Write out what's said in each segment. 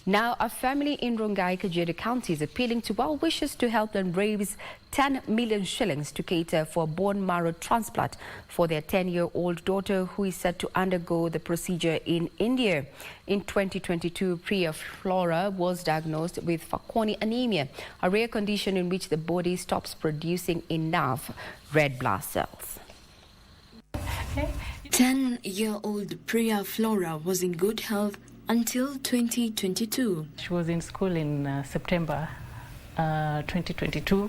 Now, a family in Rongai, Kajiado County is appealing to well wishers to help them raise 10 million shillings to cater for a bone marrow transplant for their 10-year-old daughter who is set to undergo the procedure in India. In 2022, Priya Flora was diagnosed with Fanconi Anemia, a rare condition in which the body stops producing enough red blood cells. 10-year-old Priya Flora was in good health until 2022. She was in school in September 2022,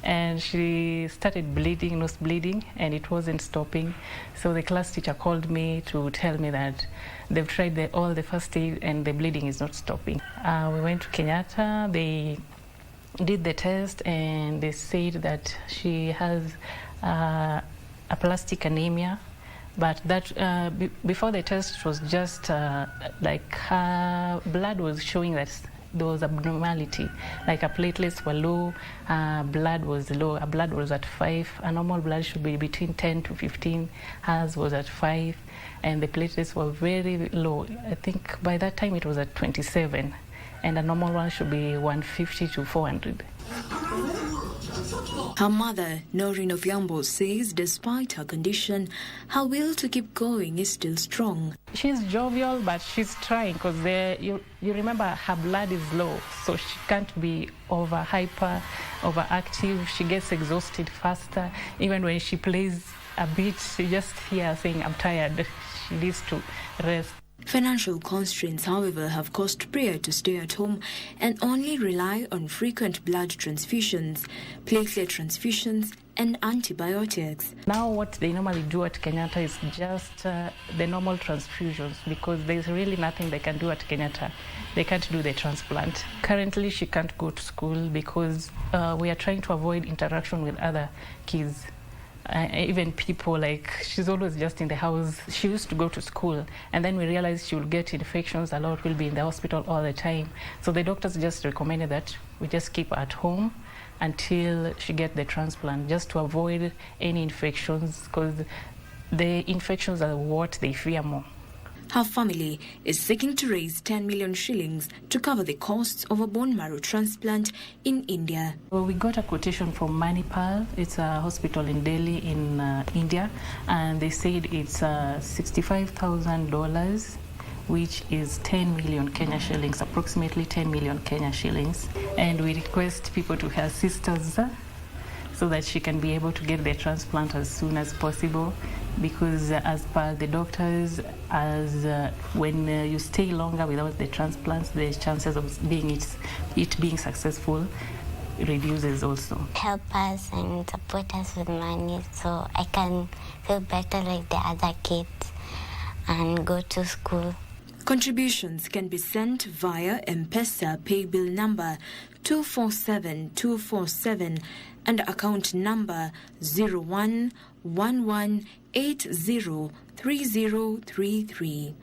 and she started bleeding, nose bleeding, and it wasn't stopping. So the class teacher called me to tell me that they've tried all the first aid and the bleeding is not stopping. We went to Kenyatta, they did the test, and they said that she has aplastic anemia. But that before the test, it was just like her blood was showing that there was abnormality, like her platelets were low, blood was low, her blood was at 5, a normal blood should be between 10 to 15, hers was at 5, and the platelets were very low. I think by that time it was at 27, and a normal one should be 150 to 400. Her mother, Noreen of Yambo, says despite her condition, her will to keep going is still strong. She's jovial, but she's trying because you remember her blood is low, so she can't be overactive. She gets exhausted faster. Even when she plays a bit, you just hear her saying, "I'm tired." She needs to rest. Financial constraints, however, have caused Priya to stay at home and only rely on frequent blood transfusions, platelet transfusions, and antibiotics. Now what they normally do at Kenyatta is just the normal transfusions, because there's really nothing they can do at Kenyatta. They can't do the transplant. Currently, she can't go to school because we are trying to avoid interaction with other kids. Even people, like, she's always just in the house. She used to go to school, and then we realized she will get infections a lot, will be in the hospital all the time. So the doctors just recommended that we just keep her at home until she gets the transplant, just to avoid any infections, because the infections are what they fear more. Her family is seeking to raise 10 million shillings to cover the costs of a bone marrow transplant in India. Well, we got a quotation from Manipal. It's a hospital in Delhi in India, and they said it's $65,000, which is 10 million Kenya shillings, approximately 10 million Kenya shillings. And we request people to assist us so that she can be able to get the transplant as soon as possible, because as per the doctors, when you stay longer without the transplants, the chances of it being successful reduces also. Help us and support us with money so I can feel better like the other kids and go to school. Contributions can be sent via M-Pesa paybill number 247247 and account number 0111803033.